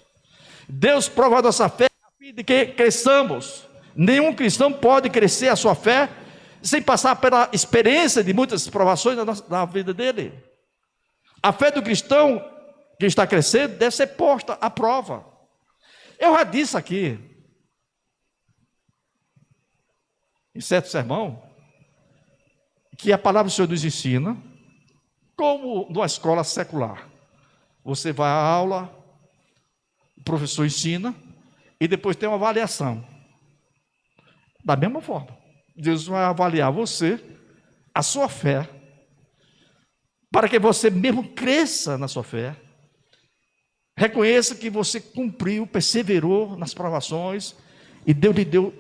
Deus prova a nossa fé a fim de que cresçamos. Nenhum cristão pode crescer a sua fé sem passar pela experiência de muitas provações na vida dele. A fé do cristão que está crescendo deve ser posta à prova. Eu já disse aqui, em certo sermão, que a palavra do Senhor nos ensina, como numa escola secular. Você vai à aula, o professor ensina, e depois tem uma avaliação. Da mesma forma, Deus vai avaliar você, a sua fé, para que você mesmo cresça na sua fé, reconheça que você cumpriu, perseverou nas provações, e Deus lhe deu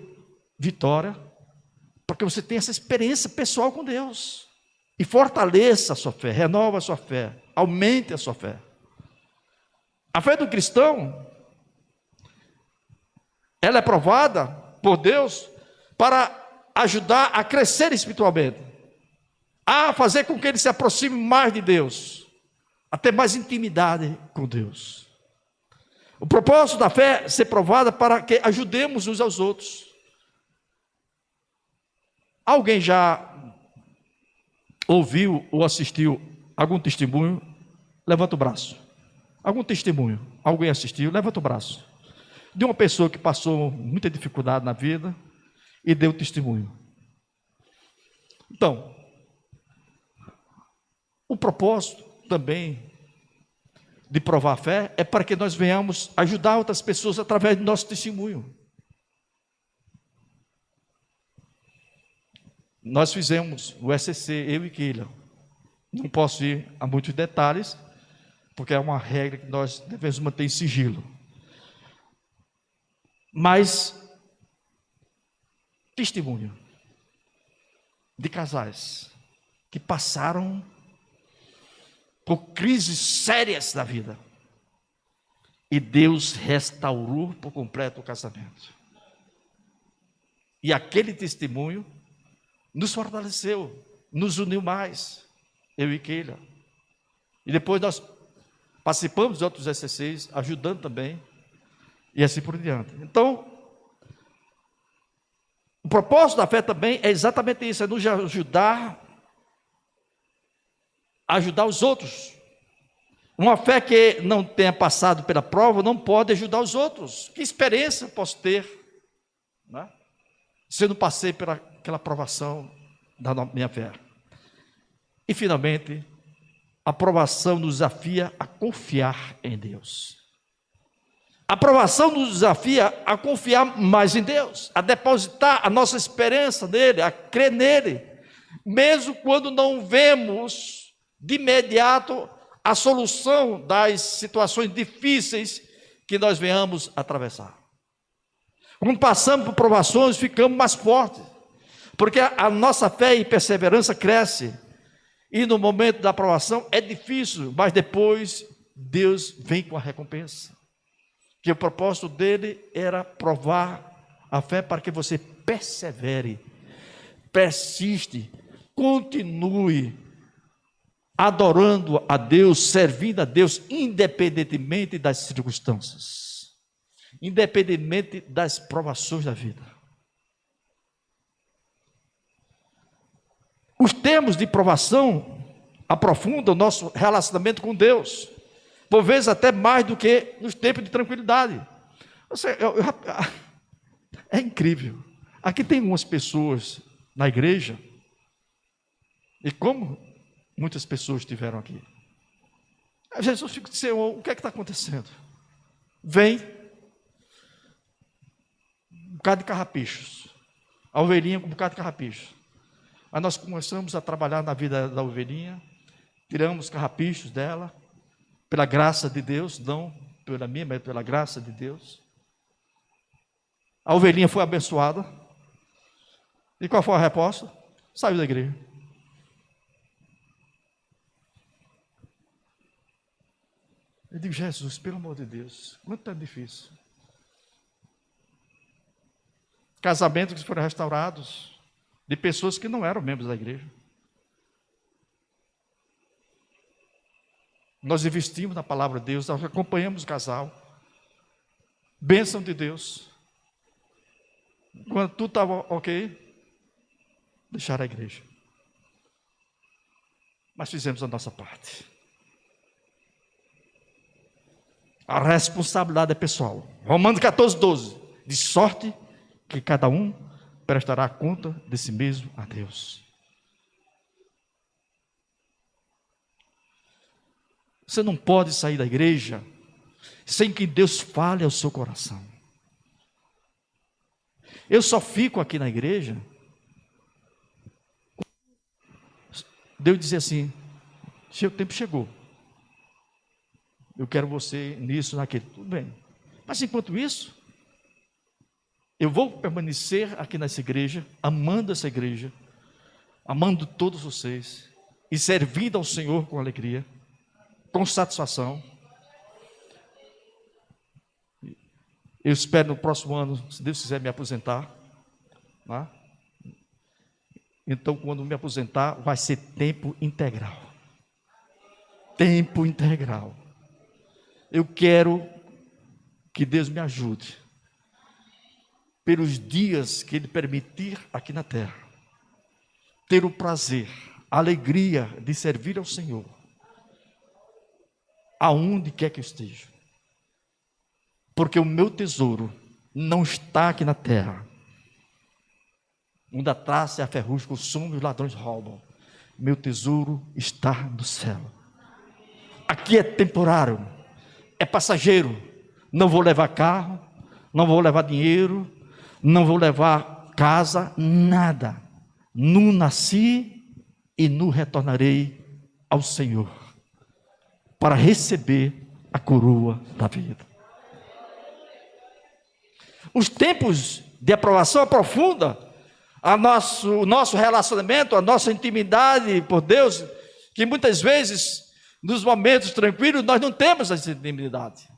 vitória, para que você tenha essa experiência pessoal com Deus, e fortaleça a sua fé, renova a sua fé, aumente a sua fé. A fé do cristão, ela é provada por Deus, para ajudar a crescer espiritualmente, a fazer com que ele se aproxime mais de Deus, a ter mais intimidade com Deus. O propósito da fé é ser provada para que ajudemos uns aos outros. Alguém já ouviu ou assistiu algum testemunho? Levanta o braço. Algum testemunho? Alguém assistiu? Levanta o braço. De uma pessoa que passou muita dificuldade na vida e deu testemunho. Então, o propósito também de provar a fé é para que nós venhamos ajudar outras pessoas através do nosso testemunho. Nós fizemos o SCC, eu e Keila. Não posso ir a muitos detalhes, porque é uma regra que nós devemos manter em sigilo. Mas, testemunho de casais que passaram por crises sérias da vida e Deus restaurou por completo o casamento. E aquele testemunho nos fortaleceu, nos uniu mais, eu e Keila. E depois nós participamos de outros SCCs, ajudando também, e assim por diante. Então, o propósito da fé também é exatamente isso, é nos ajudar a ajudar os outros. Uma fé que não tenha passado pela prova não pode ajudar os outros. Que experiência eu posso ter, né, se eu não passei pelaquela provação da minha fé? E finalmente, a provação nos desafia a confiar em Deus. A provação nos desafia a confiar mais em Deus, a depositar a nossa esperança nele, a crer nele, mesmo quando não vemos de imediato a solução das situações difíceis que nós venhamos atravessar. Quando passamos por provações, ficamos mais fortes, porque a nossa fé e perseverança cresce, e no momento da provação é difícil, mas depois Deus vem com a recompensa. Que o propósito dele era provar a fé para que você persevere, persiste, continue adorando a Deus, servindo a Deus, independentemente das circunstâncias, independentemente das provações da vida. Os termos de provação aprofundam o nosso relacionamento com Deus, por vezes até mais do que nos tempos de tranquilidade. É incrível. Aqui tem umas pessoas na igreja, e como muitas pessoas estiveram aqui, Jesus fica dizendo: o que é que está acontecendo? Vem um bocado de carrapichos, a ovelhinha com um bocado de carrapichos. Aí nós começamos a trabalhar na vida da ovelhinha, tiramos carrapichos dela, pela graça de Deus, não pela minha, mas pela graça de Deus. A ovelhinha foi abençoada. E qual foi a resposta? Saiu da igreja. Eu digo: Jesus, pelo amor de Deus, quanto é difícil. Casamentos que foram restaurados de pessoas que não eram membros da igreja. Nós investimos na palavra de Deus, nós acompanhamos o casal. Bênção de Deus. Quando tudo estava ok, deixaram a igreja. Mas fizemos a nossa parte. A responsabilidade é pessoal. Romanos 14:12. De sorte que cada um prestará conta de si mesmo a Deus. Você não pode sair da igreja sem que Deus fale ao seu coração. Eu só fico aqui na igreja. Deus dizia assim: o tempo chegou. Eu quero você nisso, naquele. Tudo bem. Mas enquanto isso, eu vou permanecer aqui nessa igreja, amando essa igreja, amando todos vocês e servindo ao Senhor com alegria, com satisfação. Eu espero no próximo ano, se Deus quiser, me aposentar, né? Então, quando me aposentar, vai ser tempo integral. Tempo integral. Eu quero que Deus me ajude, pelos dias que Ele permitir aqui na terra, ter o prazer, a alegria de servir ao Senhor, aonde quer que eu esteja, porque o meu tesouro não está aqui na terra, onde a traça e a ferrugem consumem e os ladrões roubam. Meu tesouro está no céu. Aqui é temporário, é passageiro. Não vou levar carro, não vou levar dinheiro, não vou levar casa, nada. Nu nasci e nu retornarei ao Senhor, para receber a coroa da vida. Os tempos de aprovação aprofunda o nosso relacionamento, a nossa intimidade por Deus, que muitas vezes, nos momentos tranquilos, nós não temos essa intimidade.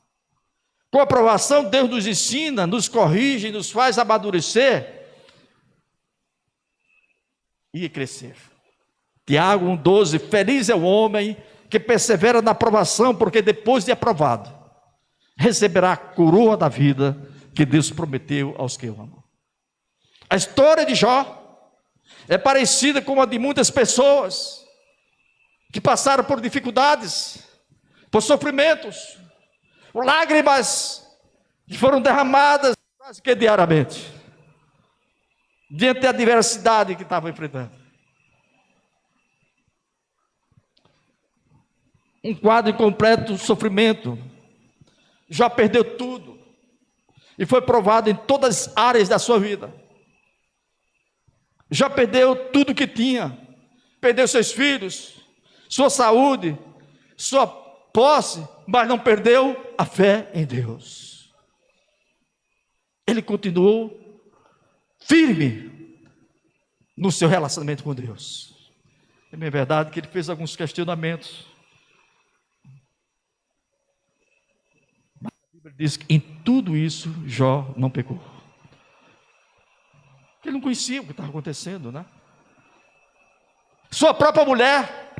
Com a aprovação, Deus nos ensina, nos corrige, nos faz amadurecer e crescer. Tiago 1,12, feliz é o homem que persevera na aprovação, porque depois de aprovado, receberá a coroa da vida que Deus prometeu aos que o amam. A história de Jó é parecida com a de muitas pessoas que passaram por dificuldades, por sofrimentos, por lágrimas que foram derramadas quase que diariamente, diante da adversidade que estavam enfrentando. Um quadro incompleto de sofrimento. Jó perdeu tudo e foi provado em todas as áreas da sua vida. Já perdeu tudo que tinha, perdeu seus filhos, sua saúde, sua posse, mas não perdeu a fé em Deus. Ele continuou firme no seu relacionamento com Deus. É bem verdade que ele fez alguns questionamentos, mas a Bíblia diz que em tudo isso Jó não pecou. Ele não conhecia o que estava acontecendo, né? Sua própria mulher,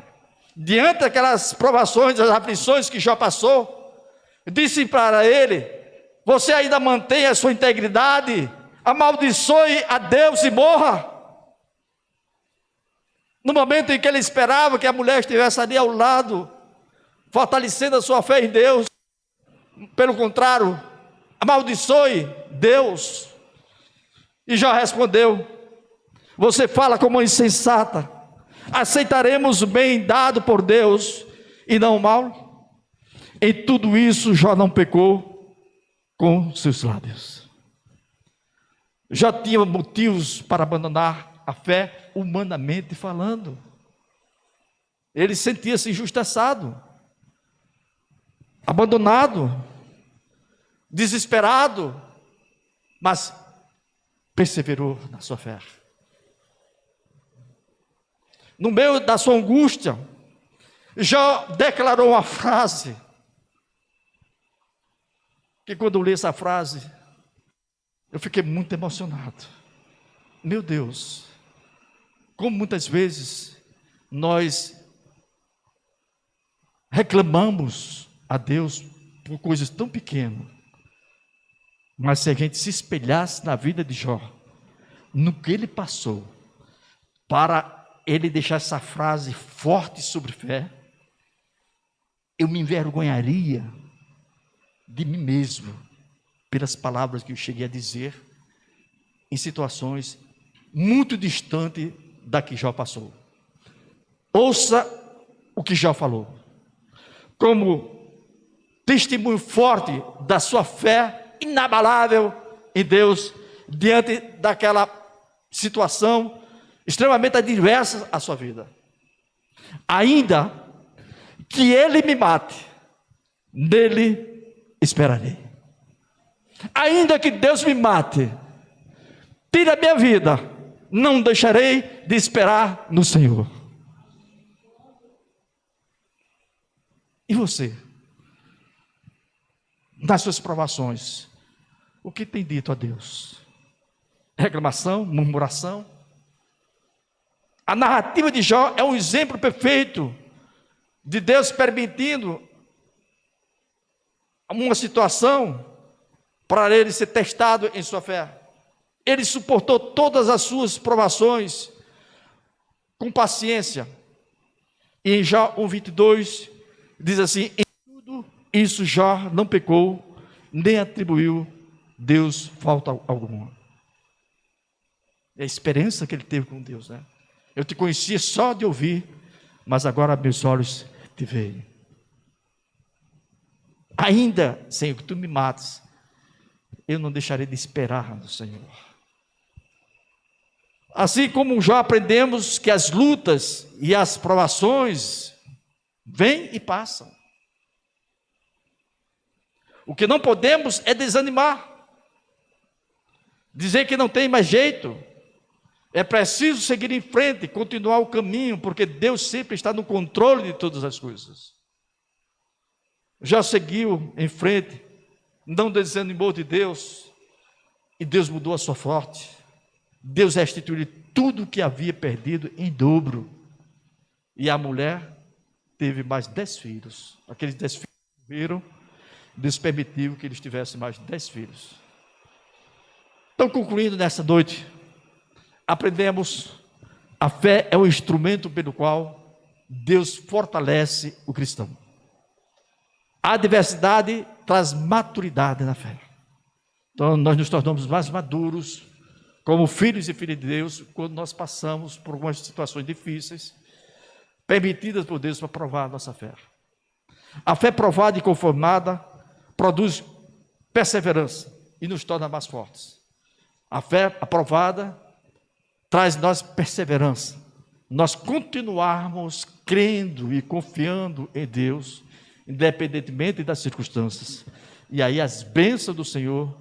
diante daquelas provações, das aflições que Jó passou, disse para ele: você ainda mantém a sua integridade? Amaldiçoe a Deus e morra. No momento em que ele esperava que a mulher estivesse ali ao lado, fortalecendo a sua fé em Deus, pelo contrário, amaldiçoe Deus. E Jó respondeu: você fala como insensata, aceitaremos o bem dado por Deus e não o mal? Em tudo isso Jó não pecou com seus lábios. Já tinha motivos para abandonar a fé, humanamente falando. Ele sentia-se injustiçado, abandonado, desesperado, mas perseverou na sua fé. No meio da sua angústia, Jó declarou uma frase, que quando eu li essa frase, eu fiquei muito emocionado. Meu Deus, como muitas vezes nós reclamamos a Deus por coisas tão pequenas, mas se a gente se espelhasse na vida de Jó, no que ele passou, para ele deixar essa frase forte sobre fé, eu me envergonharia de mim mesmo, pelas palavras que eu cheguei a dizer, em situações muito distantes da que Jó passou. Ouça o que Jó falou, como testemunho forte da sua fé inabalável em Deus, diante daquela situação extremamente adversa à sua vida. Ainda que ele me mate, nele esperarei. Ainda que Deus me mate, tire a minha vida, não deixarei de esperar no Senhor. E você? Nas suas provações, o que tem dito a Deus? Reclamação, murmuração? A narrativa de Jó é um exemplo perfeito de Deus permitindo uma situação para ele ser testado em sua fé. Ele suportou todas as suas provações com paciência. E em Jó 1:22 diz assim: em tudo isso Jó não pecou, nem atribuiu Deus falta alguma. É a experiência que ele teve com Deus, né? Eu te conhecia só de ouvir, mas agora meus olhos te veem. Ainda, Senhor, que tu me mates, eu não deixarei de esperar no Senhor. Assim como já aprendemos que as lutas e as provações vêm e passam. O que não podemos é desanimar, dizer que não tem mais jeito. É preciso seguir em frente, continuar o caminho, porque Deus sempre está no controle de todas as coisas. Já seguiu em frente, não desanimou de Deus, e Deus mudou a sua sorte. Deus restituiu tudo o que havia perdido em dobro. E a mulher teve mais 10 filhos. Aqueles 10 filhos viram, Deus permitiu que eles tivessem mais 10 filhos. Então, concluindo nessa noite, aprendemos: a fé é o instrumento pelo qual Deus fortalece o cristão. A adversidade traz maturidade na fé. Então, nós nos tornamos mais maduros como filhos e filhas de Deus quando nós passamos por algumas situações difíceis, permitidas por Deus para provar a nossa fé. A fé provada e conformada produz perseverança e nos torna mais fortes. A fé aprovada traz em nós perseverança. Nós continuarmos crendo e confiando em Deus, independentemente das circunstâncias. E aí as bênçãos do Senhor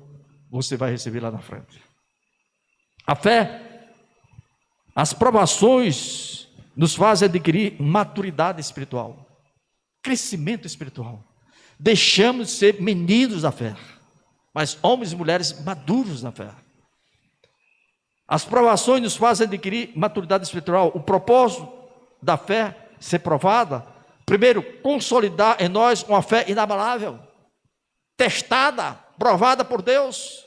você vai receber lá na frente. A fé, as provações nos fazem adquirir maturidade espiritual, crescimento espiritual. Deixamos de ser meninos da fé, mas homens e mulheres maduros na fé. As provações nos fazem adquirir maturidade espiritual. O propósito da fé ser provada, primeiro, consolidar em nós uma fé inabalável, testada, provada por Deus.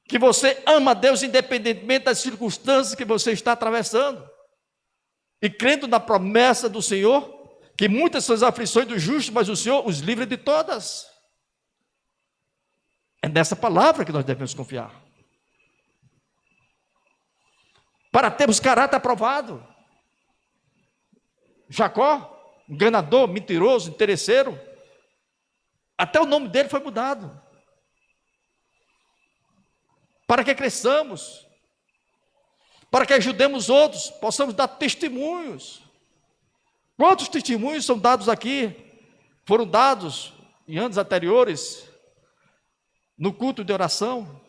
Que você ama Deus independentemente das circunstâncias que você está atravessando. E crendo na promessa do Senhor, que muitas são as aflições dos justos, mas o Senhor os livra de todas. É nessa palavra que nós devemos confiar. Para termos caráter aprovado. Jacó, enganador, mentiroso, interesseiro, até o nome dele foi mudado. Para que cresçamos, para que ajudemos outros, possamos dar testemunhos. Quantos testemunhos são dados aqui? Foram dados em anos anteriores, no culto de oração,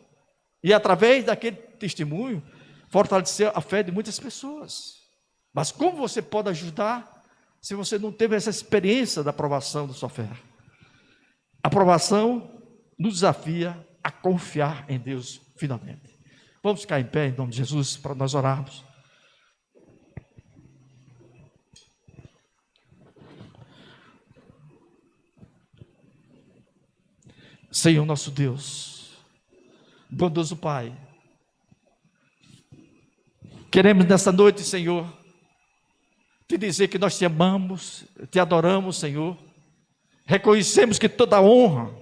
e através daquele testemunho, fortaleceu a fé de muitas pessoas. Mas como você pode ajudar, se você não teve essa experiência da aprovação da sua fé? A aprovação nos desafia a confiar em Deus finalmente. Vamos ficar em pé em nome de Jesus para nós orarmos. Senhor nosso Deus, bondoso Pai, queremos nessa noite, Senhor, te dizer que nós te amamos, te adoramos, Senhor. Reconhecemos que toda honra,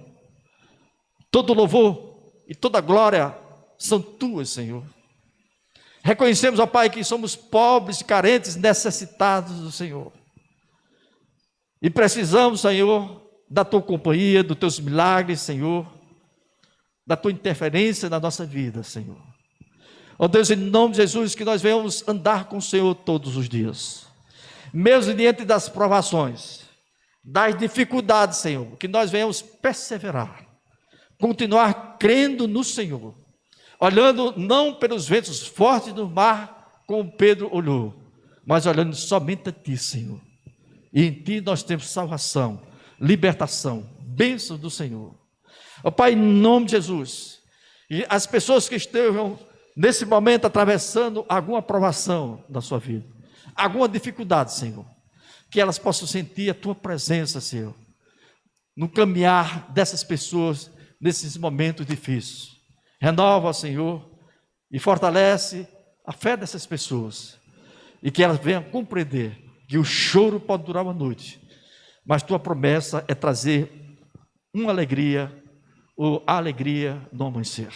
todo louvor e toda glória são tuas, Senhor. Reconhecemos, ó Pai, que somos pobres, carentes, necessitados do Senhor. E precisamos, Senhor, da tua companhia, dos teus milagres, Senhor, da tua interferência na nossa vida, Senhor. Ó Deus, em nome de Jesus, que nós venhamos andar com o Senhor todos os dias. Mesmo diante das provações, das dificuldades, Senhor, que nós venhamos perseverar, continuar crendo no Senhor, olhando não pelos ventos fortes do mar, como Pedro olhou, mas olhando somente a Ti, Senhor. E em Ti nós temos salvação, libertação, bênção do Senhor. Ó Pai, em nome de Jesus, e as pessoas que estejam nesse momento atravessando alguma provação da sua vida, alguma dificuldade, Senhor, que elas possam sentir a Tua presença, Senhor, no caminhar dessas pessoas nesses momentos difíceis. Renova, Senhor, e fortalece a fé dessas pessoas, e que elas venham compreender que o choro pode durar uma noite, mas tua promessa é trazer uma alegria, ou a alegria no amanhecer.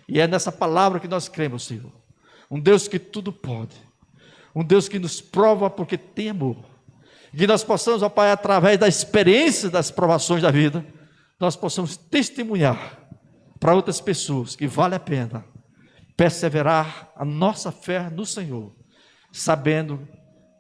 E é nessa palavra que nós cremos, Senhor. Um Deus que tudo pode, um Deus que nos prova porque tem amor, que nós possamos, ó Pai, através da experiência das provações da vida, nós possamos testemunhar para outras pessoas que vale a pena perseverar a nossa fé no Senhor, sabendo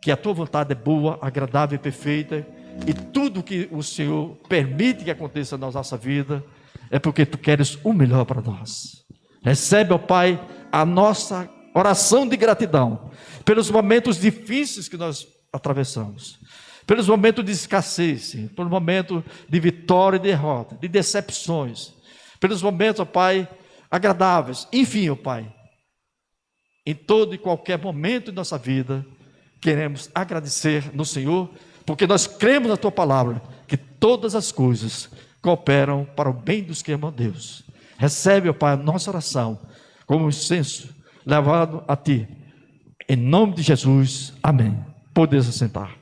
que a tua vontade é boa, agradável e perfeita, e tudo que o Senhor permite que aconteça na nossa vida é porque tu queres o melhor para nós. Recebe, ó Pai, a nossa oração de gratidão pelos momentos difíceis que nós atravessamos, pelos momentos de escassez, pelos momentos de vitória e derrota, de decepções, pelos momentos, ó Pai, agradáveis, enfim, ó Pai, em todo e qualquer momento de nossa vida, queremos agradecer no Senhor, porque nós cremos na Tua palavra, que todas as coisas cooperam para o bem dos que amam a Deus. Recebe, ó Pai, a nossa oração, como um incenso levado a Ti, em nome de Jesus, amém. Podeis assentar.